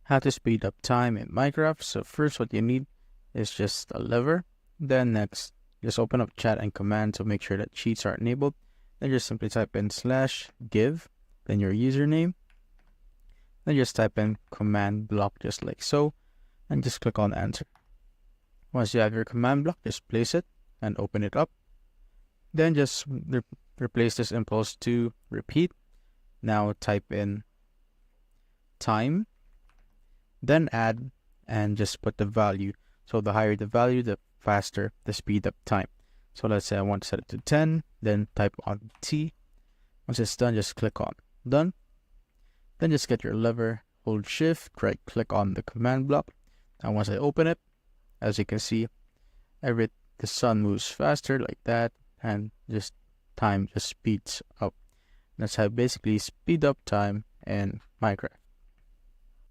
how to speed up time in Minecraft. So first what you need is just a lever. Then next, just open up chat and command to make sure that cheats are enabled. Then just simply type in /give, then your username. Then just type in command block just like so, and just click on enter. Once you have your command block, just place it and open it up. Then just replace this impulse to repeat. Now type in time, then add, and just put the value. So the higher the value, the faster the speed up time. So let's say I want to set it to 10, then type on T. Once it's done, just click on done. Then just get your lever, hold shift, right click on the command block. And once I open it, as you can see, the sun moves faster like that, and just time just speeds up. That's how basically speed up time in Minecraft.